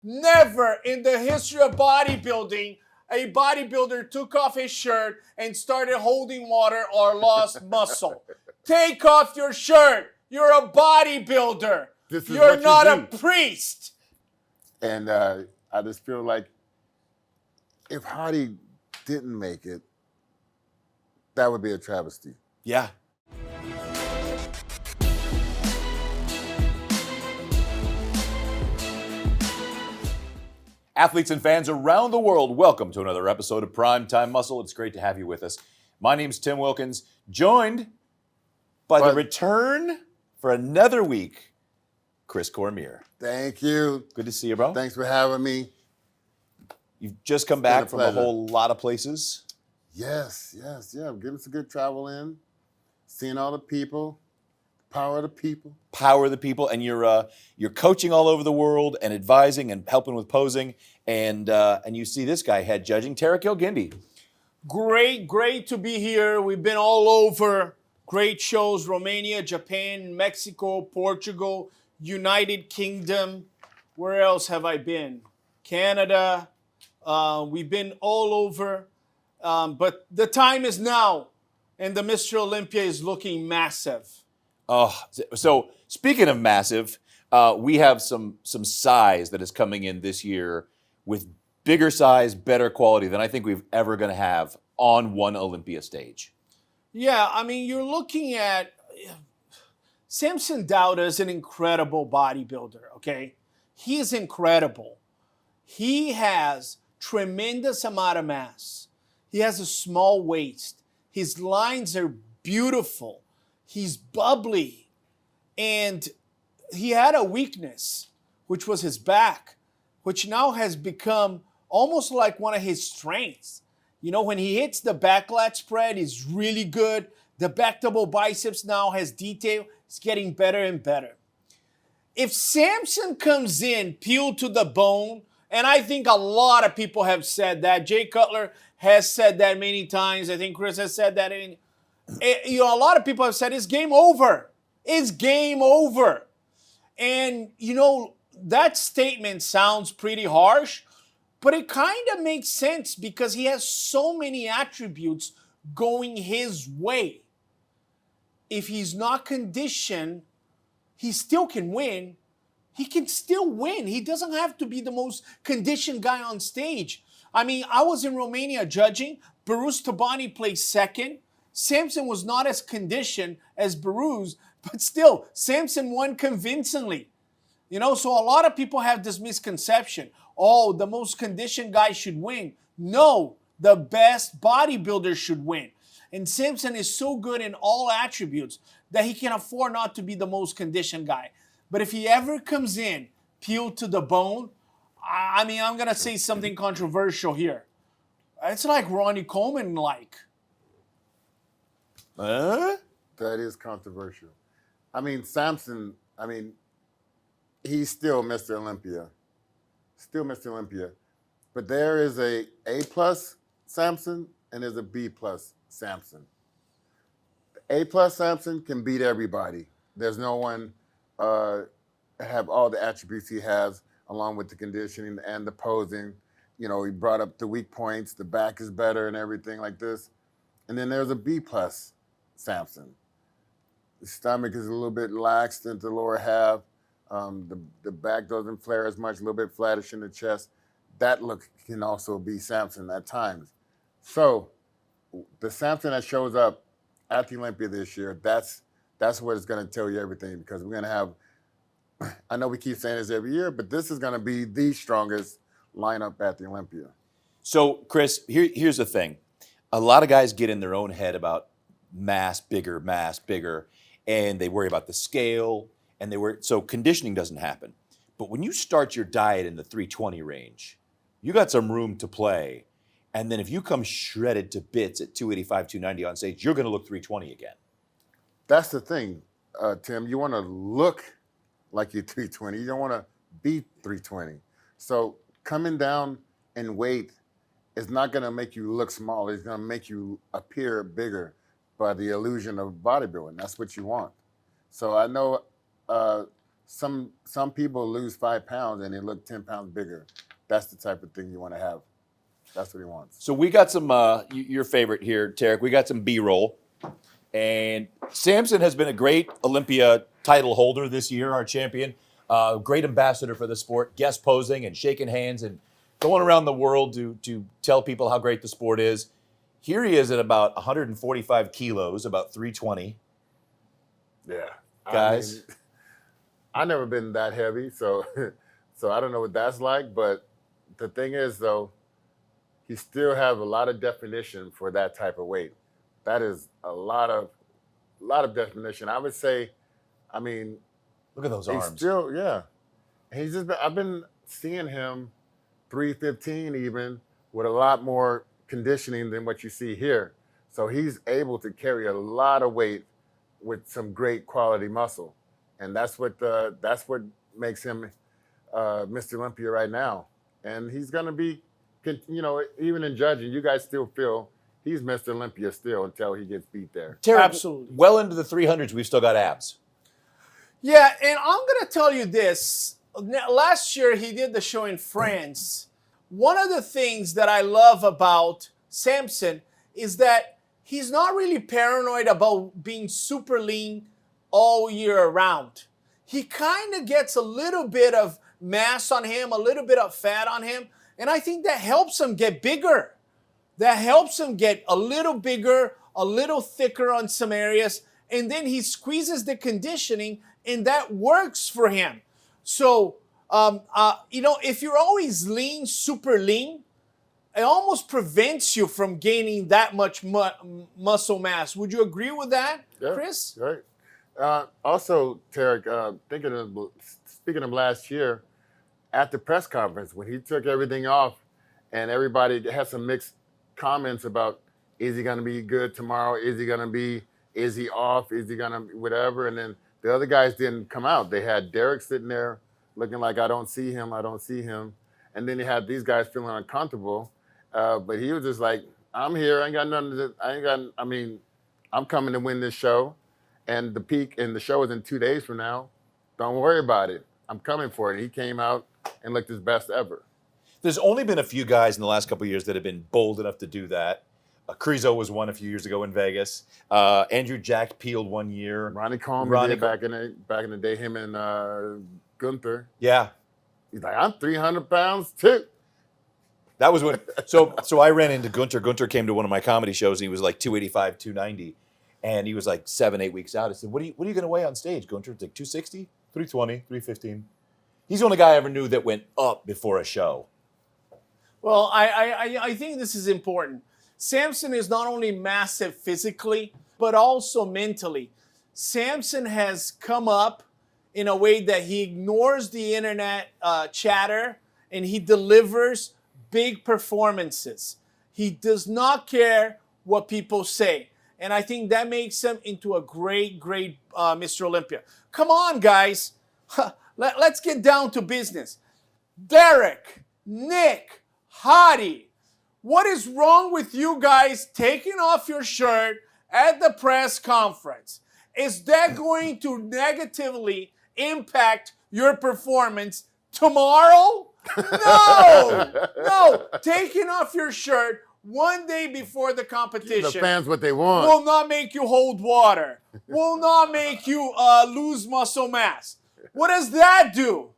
Never in the history of bodybuilding, a bodybuilder took off his shirt and started holding water or lost muscle. Take off your shirt. You're a bodybuilder. This is You're what you not do. a priest. And I just feel like if Hardy didn't make it, that would be a travesty. Yeah. Athletes and fans around the world, welcome to another episode of Primetime Muscle. It's great to have you with us. My name's Tim Wilkins, joined by the return for another week, Chris Cormier. Thank you. Good to see you, bro. Thanks for having me. You've just come back from a whole lot of places. Yes. Give us a good travel in, seeing all the people, power of the people. Power of the people, and you're coaching all over the world and advising and helping with posing, and you see this guy head judging, Tarek Gilgindi. Great to be here. We've been all over. Great shows, Romania, Japan, Mexico, Portugal, United Kingdom. Where else have I been? Canada. We've been all over. But the time is now, and the Mr. Olympia is looking massive. Oh, so speaking of massive, we have some size that is coming in this year with bigger size, better quality than I think we've ever going to have on one Olympia stage. Yeah, I mean, you're looking at Samson Dauda is an incredible bodybuilder, okay? He is incredible. He has tremendous amount of mass. He has a small waist. His lines are beautiful. He's bubbly. And he had a weakness, which was his back, which now has become almost like one of his strengths. You know, when he hits the back lat spread, he's really good. The back double biceps now has detail. It's getting better and better. If Samson comes in peeled to the bone, and I think a lot of people have said that. Jay Cutler has said that many times. I think Chris has said that. A lot of people have said it's game over. It's game over. And, that statement sounds pretty harsh, but it kind of makes sense because he has so many attributes going his way. If he's not conditioned, he still can win. He can still win. He doesn't have to be the most conditioned guy on stage. I mean, I was in Romania judging. Baruz Tabani placed second. Samson was not as conditioned as Baruz, but still, Samson won convincingly. So a lot of people have this misconception. Oh, the most conditioned guy should win. No, the best bodybuilder should win. And Samson is so good in all attributes that he can afford not to be the most conditioned guy. But if he ever comes in peeled to the bone, I'm going to say something controversial here. It's like Ronnie Coleman-like. That is controversial. Samson, he's still Mr. Olympia. Still Mr. Olympia. But there is a A+ Samson and there's a B+ Samson. The A+ Samson can beat everybody. There's no one have all the attributes he has along with the conditioning and the posing. He brought up the weak points, the back is better and everything like this. And then there's a B+ Samson. The stomach is a little bit laxed into the lower half. The back doesn't flare as much, a little bit flattish in the chest. That look can also be Samson at times. So the Samson that shows up at the Olympia this year, that's what it's going to tell you everything, because we're going to have, I know we keep saying this every year, but this is going to be the strongest lineup at the Olympia. So, Chris, here's the thing. A lot of guys get in their own head about mass bigger, and they worry about the scale, so conditioning doesn't happen. But when you start your diet in the 320 range, you got some room to play. And then if you come shredded to bits at 285, 290 on stage, you're going to look 320 again. That's the thing, Tim. You want to look like you're 320. You don't want to be 320. So coming down in weight is not going to make you look small. It's going to make you appear bigger by the illusion of bodybuilding. That's what you want. So I know some people lose 5 pounds and they look 10 pounds bigger. That's the type of thing you want to have. That's what he wants. So we got some, your favorite here, Tarek. We got some B-roll. And Samson has been a great Olympia title holder this year, our champion. Great ambassador for the sport, guest posing and shaking hands and going around the world to tell people how great the sport is. Here he is at about 145 kilos, about 320. Yeah. Guys. I've never been that heavy, so I don't know what that's like. But the thing is, though, he still have a lot of definition for that type of weight. That is a lot of definition. I would say, I mean, Look at those he's arms. still, yeah. I've been seeing him 315 even with a lot more conditioning than what you see here. So he's able to carry a lot of weight with some great quality muscle, and that's what makes him Mr. Olympia right now. And he's gonna be, even in judging, you guys still feel he's Mr. Olympia still until he gets beat there. Tarek, Absolutely. well into the 300s, we've still got abs. Yeah, and I'm going to tell you this. Last year, he did the show in France. One of the things that I love about Samson is that he's not really paranoid about being super lean all year around. He kind of gets a little bit of mass on him, a little bit of fat on him, and I think that helps him get bigger. That helps him get a little bigger, a little thicker on some areas, and then he squeezes the conditioning, and that works for him. So, if you're always lean, super lean, it almost prevents you from gaining that much muscle mass. Would you agree with that, Yeah, Chris? right. Also, Tarek, speaking of last year, at the press conference when he took everything off, and everybody had some mixed comments about, is he going to be good tomorrow? Is he off? Is he going to whatever? And then the other guys didn't come out. They had Derek sitting there looking like, I don't see him. And then they had these guys feeling uncomfortable. But he was just like, I'm here. I ain't got nothing to, I'm coming to win this show. And the show is in 2 days from now. Don't worry about it. I'm coming for it. And he came out and looked his best ever. There's only been a few guys in the last couple of years that have been bold enough to do that. Krizo was one a few years ago in Vegas. Andrew Jack peeled 1 year. Ronnie Coleman did back in the day, him and Gunther. Yeah. He's like, I'm 300 pounds too. That was when, so I ran into Gunter. Gunter came to one of my comedy shows and he was like 285, 290. And he was like 7-8 weeks out. I said, what are you going to weigh on stage, Gunter? It's like 260, 320, 315. He's the only guy I ever knew that went up before a show. Well, I think this is important. Samson is not only massive physically, but also mentally. Samson has come up in a way that he ignores the internet chatter and he delivers big performances. He does not care what people say. And I think that makes him into a great Mr. Olympia. Come on, guys. Let's get down to business. Derek, Nick, Hadi, what is wrong with you guys taking off your shirt at the press conference? Is that going to negatively impact your performance tomorrow? No. Taking off your shirt 1 day before the competition. Give the fans what they want. Will not make you hold water. Will not make you lose muscle mass. What does that do?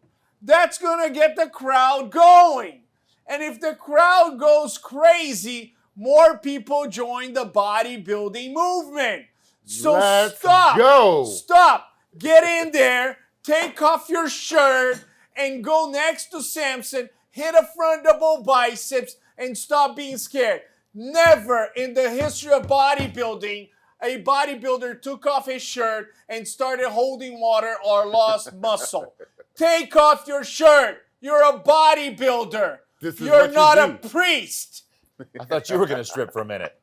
That's going to get the crowd going. And if the crowd goes crazy, more people join the bodybuilding movement. So Let's stop. go. Stop. Get in there, take off your shirt, and go next to Samson, hit a front double biceps, and stop being scared. Never in the history of bodybuilding, a bodybuilder took off his shirt and started holding water or lost muscle. Take off your shirt. You're a bodybuilder. You're not a priest. I thought you were going to strip for a minute.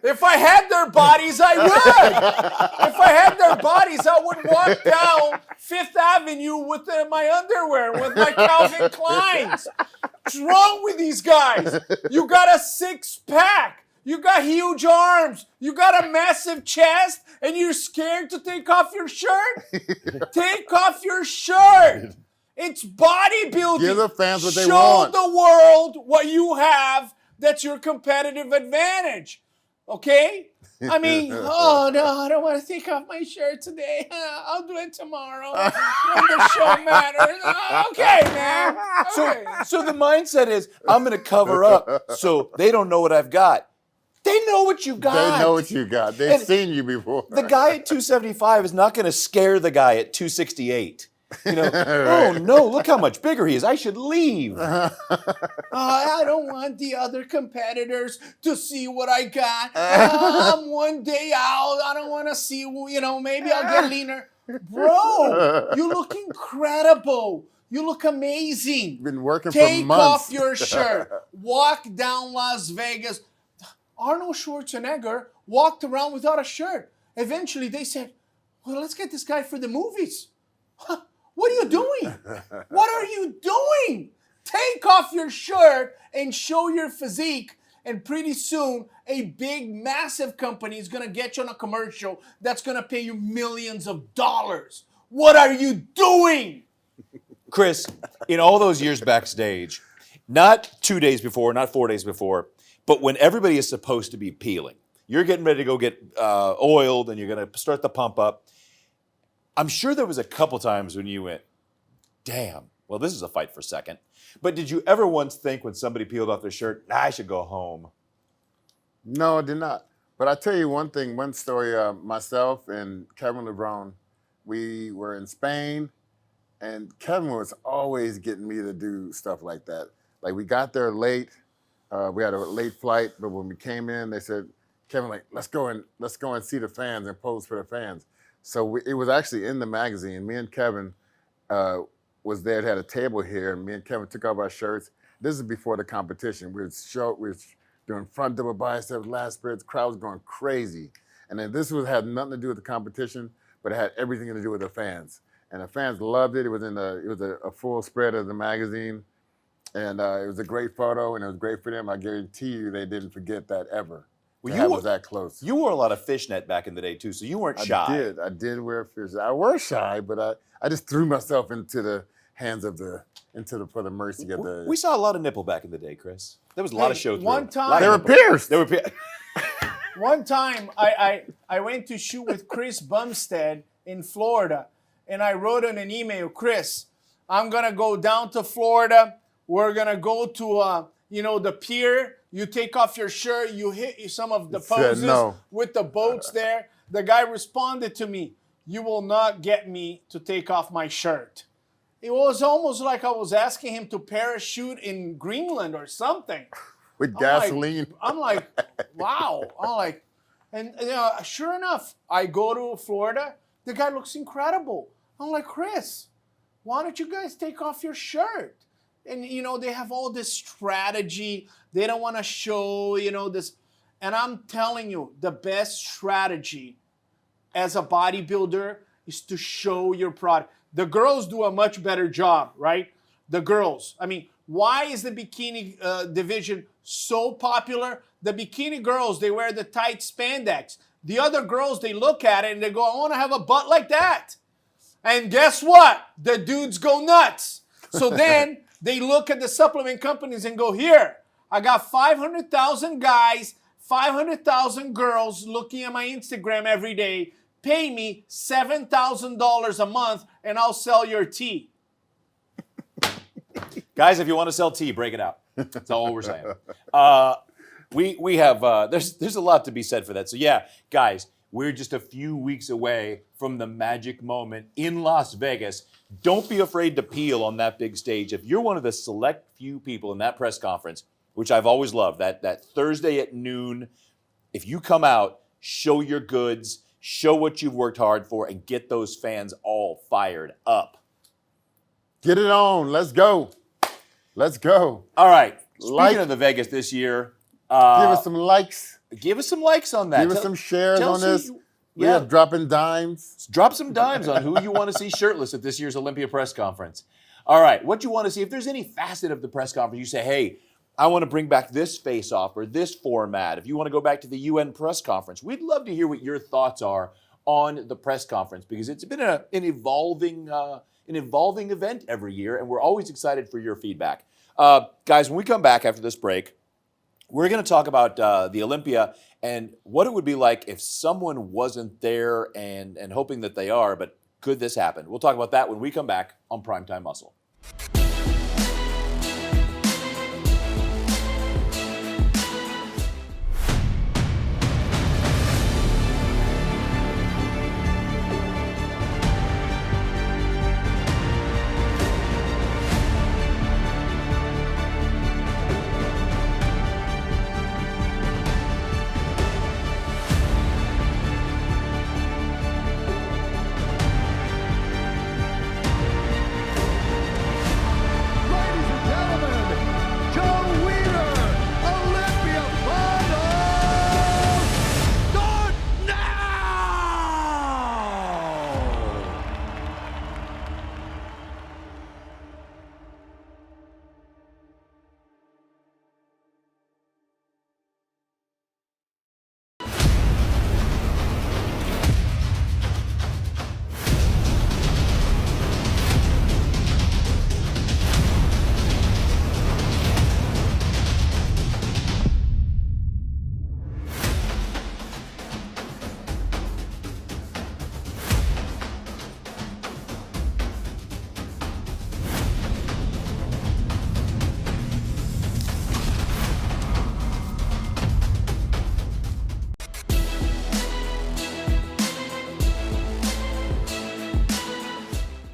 If I had their bodies, I would. If I had their bodies, I would walk down Fifth Avenue with my underwear, with my Calvin Kleins. What's wrong with these guys? You got a six-pack. You got huge arms. You got a massive chest, and you're scared to take off your shirt? Take off your shirt. It's bodybuilding. Give the fans what they Show want. the world what you have. That's your competitive advantage. Okay? I mean, oh no, I don't want to take off my shirt today. I'll do it tomorrow when the show matters. Okay, man. Okay. So the mindset is, I'm going to cover up so they don't know what I've got. They know what you got. They know what you got. They've And seen you before. The guy at 275 is not going to scare the guy at 268. You know, oh no, look how much bigger he is. I should leave. I don't want the other competitors to see what I got. I'm one day out. I don't want to see, maybe I'll get leaner. Bro, you look incredible. You look amazing. Been working for Take months. off your shirt. Walk down Las Vegas. Arnold Schwarzenegger walked around without a shirt. Eventually, they said, well, let's get this guy for the movies. Huh, what are you doing? What are you doing? Take off your shirt and show your physique. And pretty soon, a big, massive company is going to get you on a commercial that's going to pay you millions of dollars. What are you doing? Chris, in all those years backstage, not 2 days before, not 4 days before, but when everybody is supposed to be peeling, you're getting ready to go get oiled and you're going to start the pump up. I'm sure there was a couple times when you went, damn, well, this is a fight for second. But did you ever once think when somebody peeled off their shirt, I should go home? No, I did not. But I'll tell you one thing, one story. Myself and Kevin LeBron, we were in Spain, and Kevin was always getting me to do stuff like that. Like, we got there late. We had a late flight, but when we came in, they said, Kevin, like, let's go and see the fans and pose for the fans. So it was actually in the magazine. Me and Kevin was there, had a table here, and me and Kevin took off our shirts. This is before the competition. We were doing front double biceps, lat spreads, crowd was going crazy. And then this had nothing to do with the competition, but it had everything to do with the fans. And the fans loved it. It was a full spread of the magazine. And it was a great photo, and it was great for them. I guarantee you they didn't forget that ever. Well, you was that close. You wore a lot of fishnet back in the day, too, so you weren't shy. I did wear fishnet. I was shy, but I just threw myself into the hands of for the mercy of the... We saw a lot of nipple back in the day, Chris. There was a lot of shows. One time... They were pierced. One time, I went to shoot with Chris Bumstead in Florida, and I wrote in an email, Chris, I'm going to go down to Florida. We're going to go to, the pier. You take off your shirt. You hit some of the poses with the boats there. The guy responded to me, you will not get me to take off my shirt. It was almost like I was asking him to parachute in Greenland or something. With gasoline. I'm like, wow. And sure enough, I go to Florida. The guy looks incredible. I'm like, Chris, why don't you guys take off your shirt? And, they have all this strategy. They don't want to show, this. And I'm telling you, the best strategy as a bodybuilder is to show your product. The girls do a much better job, right? The girls. I mean, why is the bikini division so popular? The bikini girls, they wear the tight spandex. The other girls, they look at it and they go, I want to have a butt like that. And guess what? The dudes go nuts. So then they look at the supplement companies and go, here, I got 500,000 guys, 500,000 girls looking at my Instagram every day. Pay me $7,000 a month and I'll sell your tea. Guys, if you want to sell tea, break it out. That's all we're saying. We have, there's a lot to be said for that. So yeah, guys, we're just a few weeks away from the magic moment in Las Vegas. Don't be afraid to peel on that big stage. If you're one of the select few people in that press conference, which I've always loved, that Thursday at noon, if you come out, show your goods, show what you've worked hard for, and get those fans all fired up. Get it on. Let's go. Let's go. All right. Speaking of the Vegas this year. Give us some likes. Give us some likes on that. Give us some shares on this. We Yeah. are dropping dimes. Drop some dimes on who you want to see shirtless at this year's Olympia press conference. All right, what you want to see, if there's any facet of the press conference, you say, hey, I want to bring back this face-off or this format. If you want to go back to the UN press conference, we'd love to hear what your thoughts are on the press conference, because it's been an evolving event every year, and we're always excited for your feedback. Guys, when we come back after this break, we're going to talk about the Olympia and what it would be like if someone wasn't there, and hoping that they are, but could this happen? We'll talk about that when we come back on Primetime Muscle. Ladies and gentlemen, Joe Weider, Olympia Finals start now!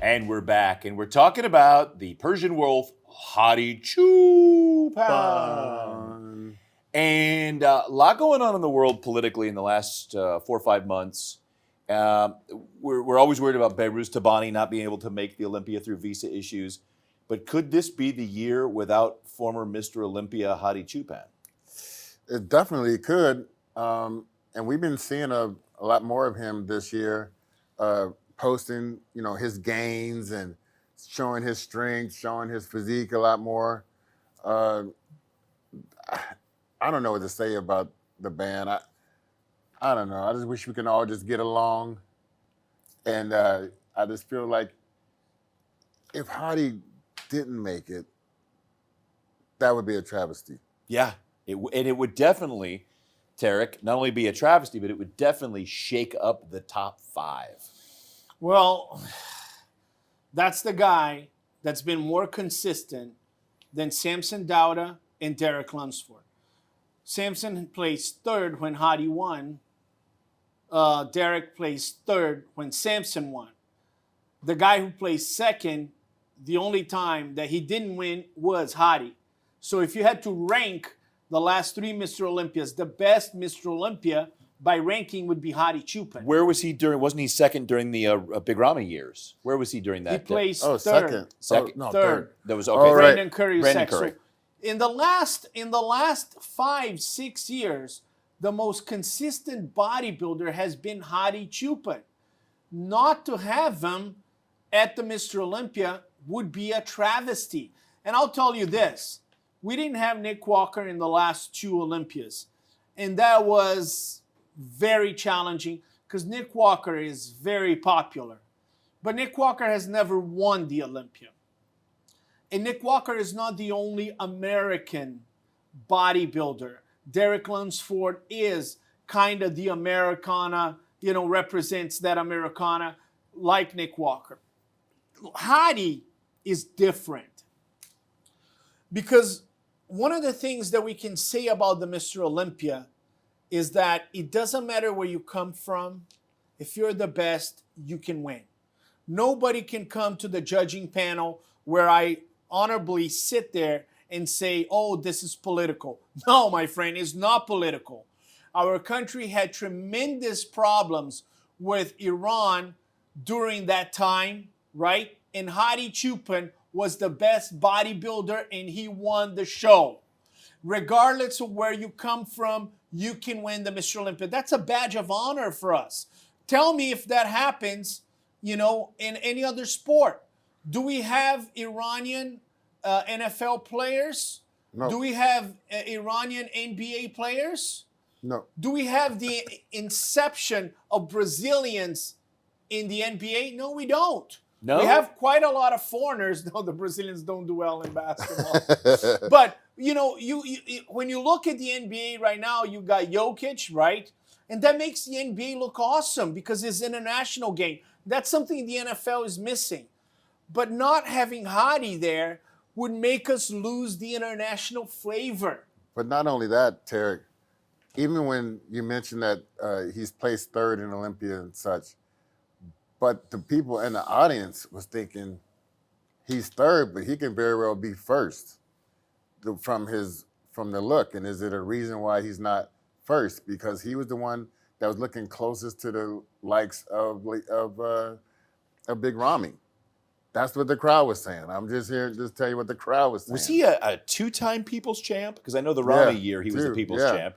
And we're back, and we're talking about the Persian Wolf, Hadi Choopan. And a lot going on in the world politically in the last 4 or 5 months. We're always worried about Behruz Tabani not being able to make the Olympia through visa issues. But could this be the year without former Mr. Olympia, Hadi Choopan? It definitely could. And we've been seeing a lot more of him this year, posting, his gains and showing his strength, showing his physique a lot more. I don't know what to say about the band. I don't know. I just wish we can all just get along. And I just feel like if Hadi didn't make it, that would be a travesty. Yeah, it would definitely, Tarek, not only be a travesty, but it would definitely shake up the top 5. Well, that's the guy that's been more consistent than Samson Dauda and Derek Lunsford. Samson placed third when Hadi won. Derek placed third when Samson won. The guy who placed second, the only time that he didn't win was Hadi. So if you had to rank the last 3 Mr. Olympias, the best Mr. Olympia by ranking would be Hadi Choopan. Where was he during? Wasn't he second during the Big Rami years? Where was he during that? He placed Oh, third. Second? Oh, no, Third. That was okay. All right. Brandon Curry was Brandon second. Curry. So in the last 5-6 years, the most consistent bodybuilder has been Hadi Choopan. Not to have him at the Mr. Olympia would be a travesty. And I'll tell you this, we didn't have Nick Walker in the last 2 Olympias. And that was very challenging because Nick Walker is very popular. But Nick Walker has never won the Olympia. And Nick Walker is not the only American bodybuilder. Derek Lunsford is kind of the Americana, represents that Americana like Nick Walker. Hadi is different because one of the things that we can say about the Mr. Olympia is that it doesn't matter where you come from. If you're the best, you can win. Nobody can come to the judging panel where I honorably sit there and say, oh, this is political. No, my friend, it's not political. Our country had tremendous problems with Iran during that time, right? And Hadi Choopan was the best bodybuilder and he won the show. Regardless of where you come from, you can win the Mr. Olympia. That's a badge of honor for us. Tell me if that happens, in any other sport. Do we have Iranian NFL players No. Do we have Iranian NBA players? No. Do we have the inception of Brazilians in the NBA? No, we don't. No? We have quite a lot of foreigners. No, the Brazilians don't do well in basketball. But, you know, you when you look at the NBA right now, you got Jokic, right? And that makes the NBA look awesome because it's an international game. That's something the NFL is missing. But not having Hadi there would make us lose the international flavor. But not only that, Tarek, even when you mentioned that he's placed third in Olympia and such, but the people in the audience was thinking he's third, but he can very well be first from the look. And is it a reason why he's not first? Because he was the one that was looking closest to the likes of Big Ramy. That's what the crowd was saying. I'm just here to just tell you what the crowd was saying. Was he a two-time People's Champ? Because I know the Rami year he was the People's Champ.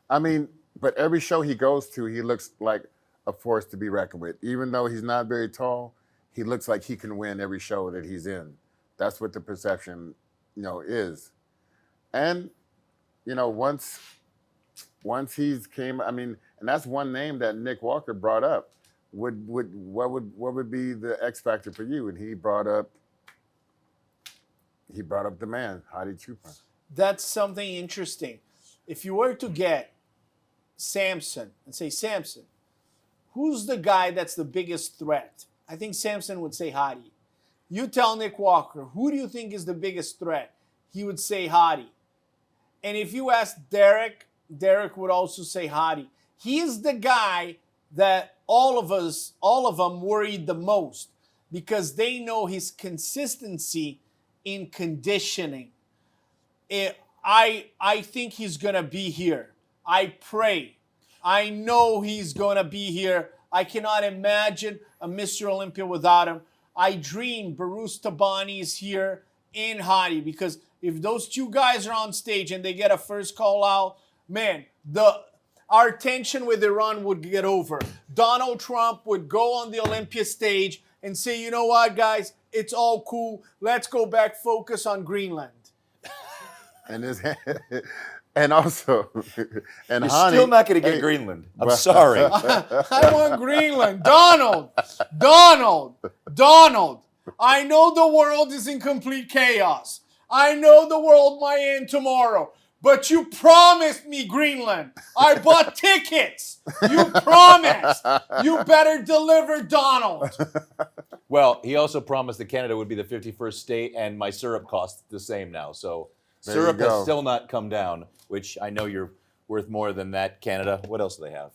I mean, but every show he goes to, he looks like a force to be reckoned with. Even though he's not very tall, he looks like he can win every show that he's in. That's what the perception, is. And, once he's came, I mean, and that's one name that Nick Walker brought up. What would be the X factor for you? And he brought up the man, Hadi Choopan. That's something interesting. If you were to get Samson and say, Samson, who's the guy that's the biggest threat? I think Samson would say Hadi. You tell Nick Walker, who do you think is the biggest threat? He would say Hadi. And if you ask Derek would also say Hadi. He is the guy that all of them worried the most because they know his consistency in conditioning. I think he's going to be here. I pray. I know he's going to be here. I cannot imagine a Mr. Olympia without him. I dream Barus Tabani is here in Hadi because if those two guys are on stage and they get a first call out, man, our tension with Iran would get over. Donald Trump would go on the Olympia stage and say, you know what, guys, it's all cool. Let's go back, focus on Greenland. And also, and You're Hani, still not going to get Greenland. I'm sorry. I want Greenland. Donald. I know the world is in complete chaos. I know the world might end tomorrow. But you promised me Greenland. I bought tickets. You promised. You better deliver, Donald. Well, he also promised that Canada would be the 51st state, and my syrup costs the same now. So There you syrup go. has still not come down, which I know you're worth more than that, Canada. What else do they have?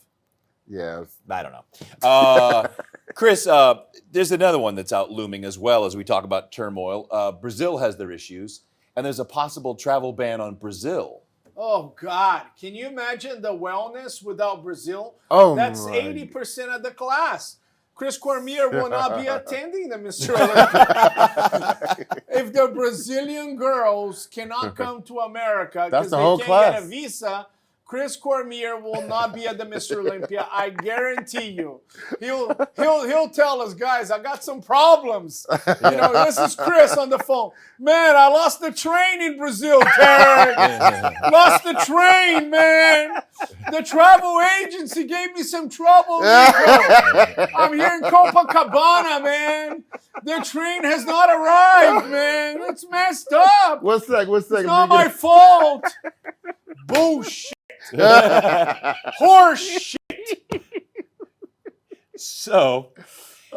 Yeah. I don't know. Chris, there's another one that's out looming as well as we talk about turmoil. Brazil has their issues, and there's a possible travel ban on Brazil. Oh, God. Can you imagine the wellness without Brazil? Oh, That's my. 80% of the class. Chris Cormier will not be attending the Mr. Olympia. If the Brazilian girls cannot come to America because That's the they whole can't class. get a visa, Chris Cormier will not be at the Mr. Olympia. I guarantee you. He'll tell us, guys, I got some problems. This is Chris on the phone. Man, I lost the train in Brazil, Tarek. Lost the train, man. The travel agency gave me some trouble. Nico. I'm here in Copacabana, man. The train has not arrived, man. It's messed up. What's that? It's not my fault. Bullshit. Horse shit. So,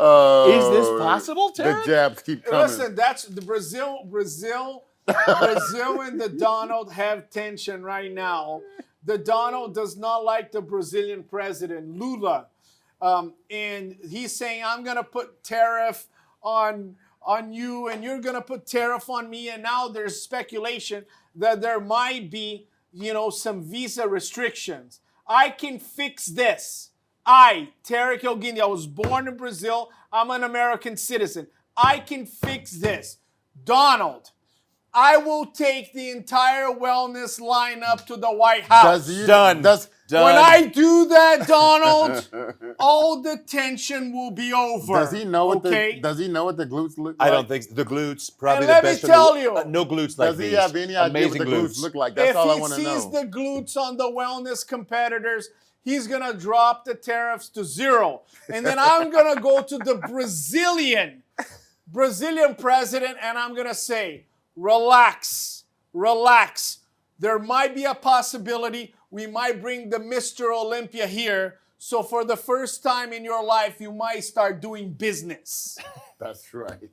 Oh, is this possible, Tarek? The jabs keep coming. Listen, that's the Brazil and the Donald have tension right now. The Donald does not like the Brazilian president, Lula. And he's saying, I'm going to put tariff on you and you're going to put tariff on me. And now there's speculation that there might be, some visa restrictions. I can fix this. Tarek Elguini, I was born in Brazil. I'm an American citizen. I can fix this. Donald, I will take the entire wellness lineup to the White House. Done. Does When I do that, Donald, all the tension will be over. Does he know what okay? Does he know what the glutes look like? I don't think the glutes probably And the let me best. tell you, no glutes like Does he these. have any idea Amazing what the glutes look like? That's if all I he want to sees know. the glutes on the wellness competitors, he's going to drop the tariffs to 0. And then I'm going to go to the Brazilian president, and I'm going to say, relax. There might be a possibility we might bring the Mr. Olympia here. So for the first time in your life, you might start doing business. That's right.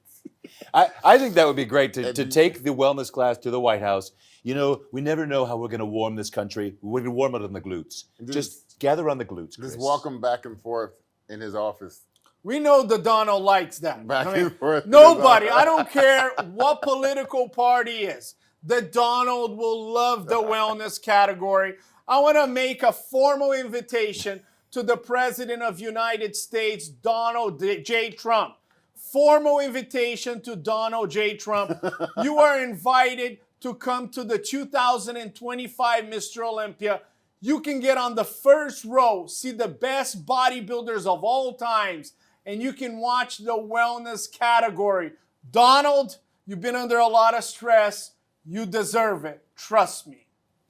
I think that would be great to take the wellness class to the White House. You know, we never know how we're going to warm this country. We're going to warm it on the glutes. Just gather on the glutes, Chris. Just walk him back and forth in his office. We know the Donald likes that. Back and forth. Nobody, I don't care what political party is, the Donald will love the wellness category. I want to make a formal invitation to the President of United States, Donald J. Trump. Formal invitation to Donald J. Trump. You are invited to come to the 2025 Mr. Olympia. You can get on the first row, see the best bodybuilders of all times, and you can watch the wellness category. Donald, you've been under a lot of stress. You deserve it. Trust me.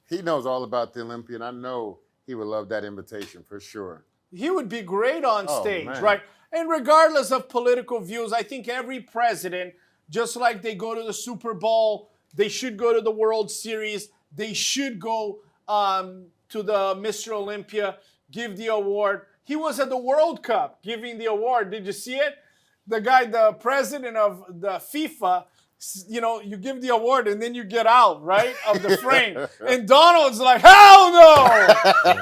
He knows all about the Olympian. I know he would love that invitation for sure. He would be great on stage, man. right? And regardless of political views, I think every president, just like they go to the Super Bowl, they should go to the World Series, they should go to the Mr. Olympia, give the award. He was at the World Cup giving the award. Did you see it? The guy, the president of the FIFA, you know, you give the award and then you get out, right, of the frame. And Donald's like, hell no!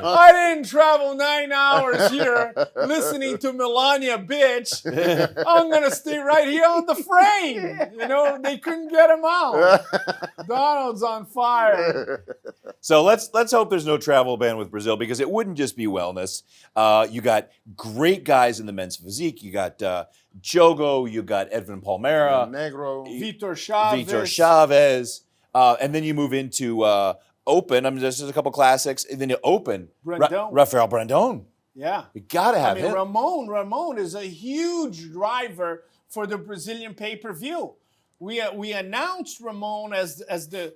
I didn't travel 9 hours here listening to Melania, bitch. I'm going to stay right here on the frame. You know, they couldn't get him out. Donald's on fire. So let's hope there's no travel ban with Brazil, because it wouldn't just be wellness. You got great guys in the men's physique. You got Jogo. You got Edwin Palmeira. Negro. Vitor Chavez. And then you move into Open. I mean, there's just a couple classics. And then you Open. Brandon. Rafael Brandon. Yeah. We got to have him. Ramon is a huge driver for the Brazilian pay-per-view. We announced Ramon as the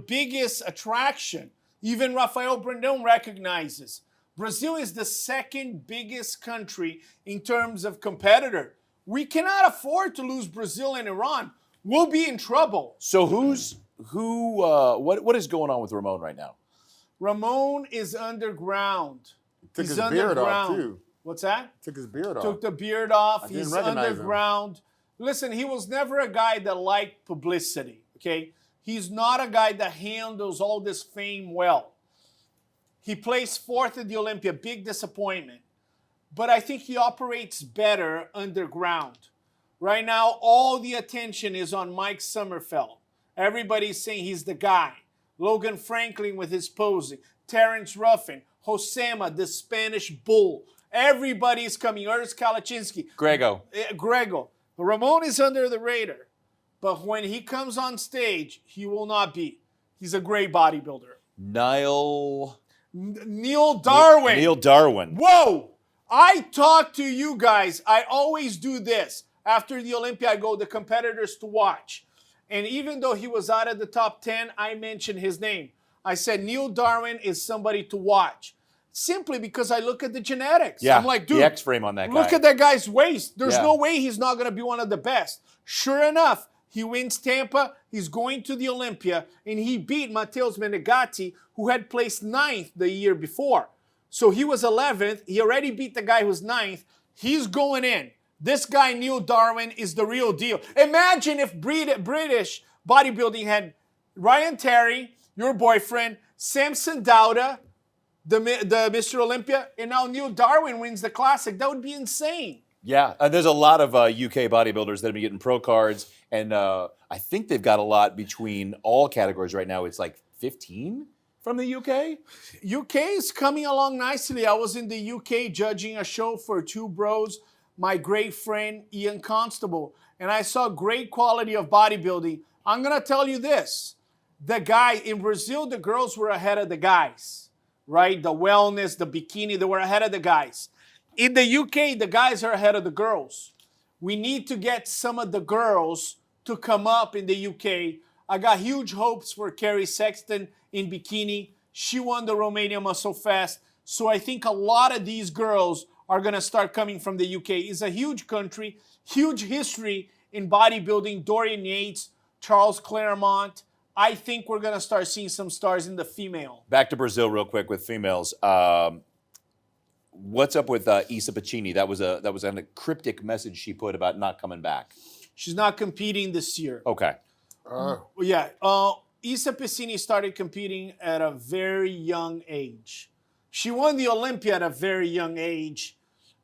biggest attraction. Even Rafael Brandon recognizes Brazil is the second biggest country in terms of competitor. We cannot afford to lose Brazil and Iran. We'll be in trouble. So what is going on with Ramon right now? Ramon is underground. Took He's his beard off underground. too. What's that? Took his beard off. Took the beard off. didn't He's recognize him. underground. Listen, he was never a guy that liked publicity, okay? He's not a guy that handles all this fame well. He placed 4th at the Olympia, big disappointment. But I think he operates better underground. Right now, all the attention is on Mike Sommerfeld. Everybody's saying he's the guy. Logan Franklin with his posing. Terrence Ruffin. Josema, the Spanish bull. Everybody's coming. Ernst Kalaczynski. Grego. Grego. Ramon is under the radar. But when he comes on stage, he will not be. He's a great bodybuilder. Neil Darwin. Neil Darwin. Whoa! I talk to you guys. I always do this. After the Olympia, I go the competitors to watch. And even though he was out of the top 10, I mentioned his name. I said Neil Darwin is somebody to watch. Simply because I look at the genetics. Yeah, I'm like, dude, the X-frame on that guy. look at that guy's waist. There's Yeah. no way he's not going to be one of the best. Sure enough, he wins Tampa. He's going to the Olympia. And he beat Matheus Menegatti, who had placed 9th the year before. So he was 11th. He already beat the guy who's 9th. He's going in. This guy, Neil Darwin, is the real deal. Imagine if British bodybuilding had Ryan Terry, your boyfriend, Samson Dauda, the Mr. Olympia, and now Neil Darwin wins the Classic. That would be insane. Yeah, there's a lot of UK bodybuilders that have been getting pro cards, and I think they've got a lot between all categories right now. It's like 15 from the UK? UK is coming along nicely. I was in the UK judging a show for Two Bros, my great friend Ian Constable, and I saw great quality of bodybuilding. I'm going to tell you this. The guy in Brazil, the girls were ahead of the guys, right? The wellness, the bikini, they were ahead of the guys. In the UK, the guys are ahead of the girls. We need to get some of the girls to come up in the UK. I got huge hopes for Carrie Sexton in bikini. She won the Romania Muscle Fest. So I think a lot of these girls are going to start coming from the UK. It's a huge country, huge history in bodybuilding. Dorian Yates, Charles Claremont. I think we're going to start seeing some stars in the female. Back to Brazil real quick with females. What's up with Isa Piccini? That was a cryptic message she put about not coming back. She's not competing this year. Okay. Yeah. Isa Piccini started competing at a very young age. She won the Olympia at a very young age.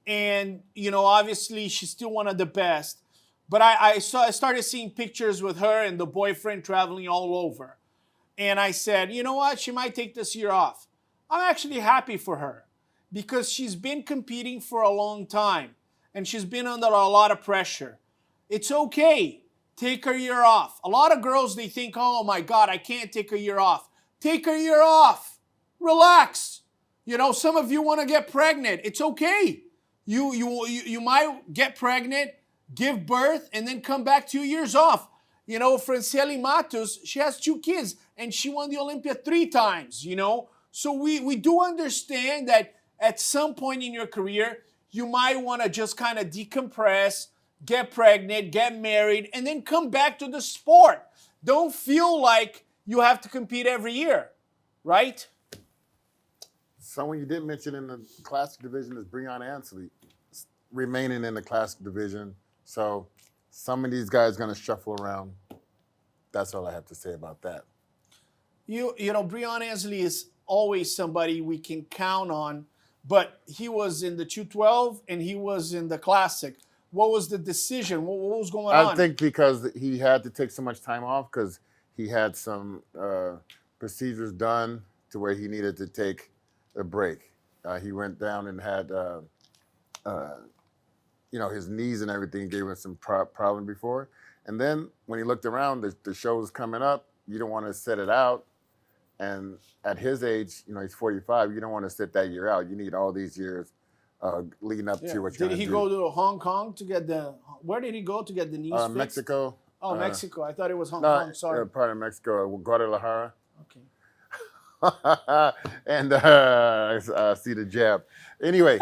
And, you know, obviously she's still one of the best. But I started seeing pictures with her and the boyfriend traveling all over. And I said, you know what? She might take this year off. I'm actually happy for her because she's been competing for a long time and she's been under a lot of pressure. It's okay. Take a year off. A lot of girls, they think, oh my God, I can't take a year off. Take a year off. Relax. You know, some of you want to get pregnant. It's okay. You might get pregnant, give birth, and then come back 2 years off. You know, Franciele Matos, she has 2 kids, and she won the Olympia 3 times, you know. So we do understand that at some point in your career, you might want to just kind of decompress, get pregnant, get married, and then come back to the sport. Don't feel like you have to compete every year, right? Someone you didn't mention in the classic division is Breon Ansley remaining in the classic division. So some of these guys are going to shuffle around. That's all I have to say about that. You know, Breon Ansley is always somebody we can count on, but he was in the 212 and he was in the classic. What was the decision? What was going on? I think because he had to take so much time off because he had some procedures done to where he needed to take a break. He went down and had, you know, his knees and everything gave him some problem before. And then when he looked around, the show was coming up. You don't want to set it out. And at his age, you know, he's 45. You don't want to sit that year out. You need all these years leading up to what you're going to do. Did he go to Hong Kong to get the? Where did he go to get the knees fixed? Mexico. Oh, Mexico. I thought it was Hong Kong. Sorry. Part of Mexico, Guadalajara. Okay. And see the jab. Anyway,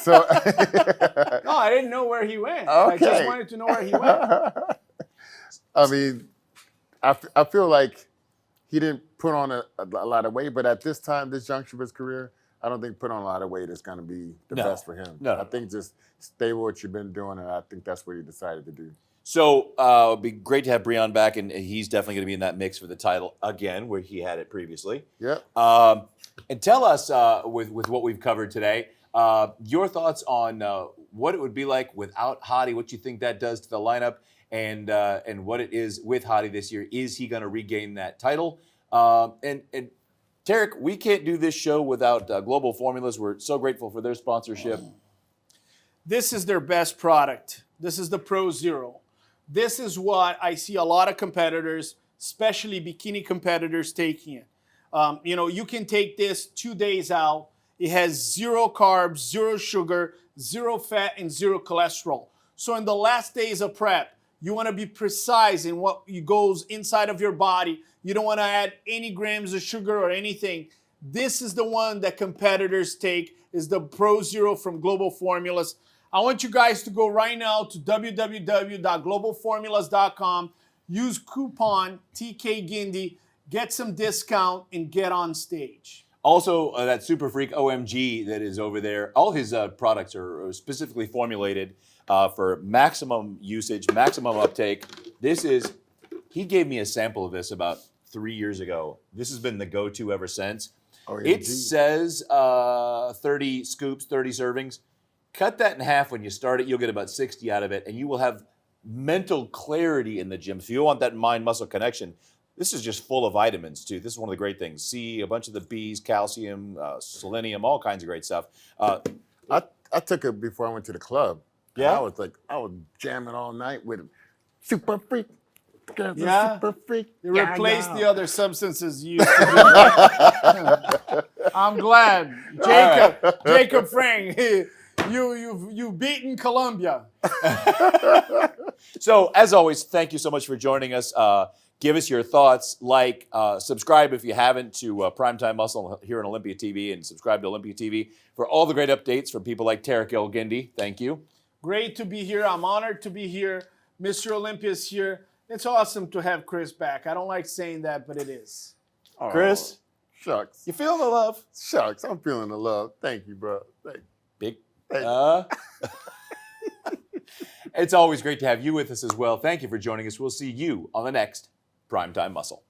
so No, I didn't know where he went. Okay. I just wanted to know where he went. I mean, I feel like he didn't put on a lot of weight, but at this time, this juncture of his career, I don't think put on a lot of weight is going to be the best for him. No. I think just stay with what you've been doing, and I think that's what he decided to do. So it'd be great to have Breon back, and he's definitely going to be in that mix for the title again, where he had it previously. Yep. And tell us, with what we've covered today, your thoughts on what it would be like without Hadi, what you think that does to the lineup, and what it is with Hadi this year. Is he going to regain that title? And Tarek, we can't do this show without Global Formulas. We're so grateful for their sponsorship. This is their best product. This is the Pro Zero. This is what I see a lot of competitors, especially bikini competitors, taking it. You know, you can take this 2 days out. It has 0 carbs, 0 sugar, 0 fat, and 0 cholesterol. So in the last days of prep, you want to be precise in what goes inside of your body. You don't want to add any grams of sugar or anything. This is the one that competitors take, is the Pro Zero from Global Formulas. I want you guys to go right now to www.globalformulas.com, use coupon TKGindy, get some discount, and get on stage. Also, that Super Freak OMG that is over there, all his products are specifically formulated for maximum usage, maximum uptake. He gave me a sample of this about 3 years ago. This has been the go-to ever since. Oh, yeah, It says 30 scoops, 30 servings. Cut that in half when you start it. You'll get about 60 out of it, and you will have mental clarity in the gym. If you want that mind-muscle connection, this is just full of vitamins, too. This is one of the great things. C, a bunch of the Bs, calcium, selenium, all kinds of great stuff. I took it before I went to the club. Yeah? I was jamming all night with Super Freak. Girls are Yeah? super freak. They replaced the other substances you used to do, right? I'm glad. Jacob Frank, you've beaten Colombia. So, as always, thank you so much for joining us. Give us your thoughts, subscribe if you haven't to Primetime Muscle here on Olympia TV, and subscribe to Olympia TV for all the great updates from people like Tarek El-Gindi. Thank you. Great to be here. I'm honored to be here. Mr. Olympia's here. It's awesome to have Chris back. I don't like saying that, but it is. Oh, Chris, shucks. you feeling the love? Shucks. I'm feeling the love. Thank you, bro. Thank you. Big. Thank It's always great to have you with us as well. Thank you for joining us. We'll see you on the next Primetime Muscle.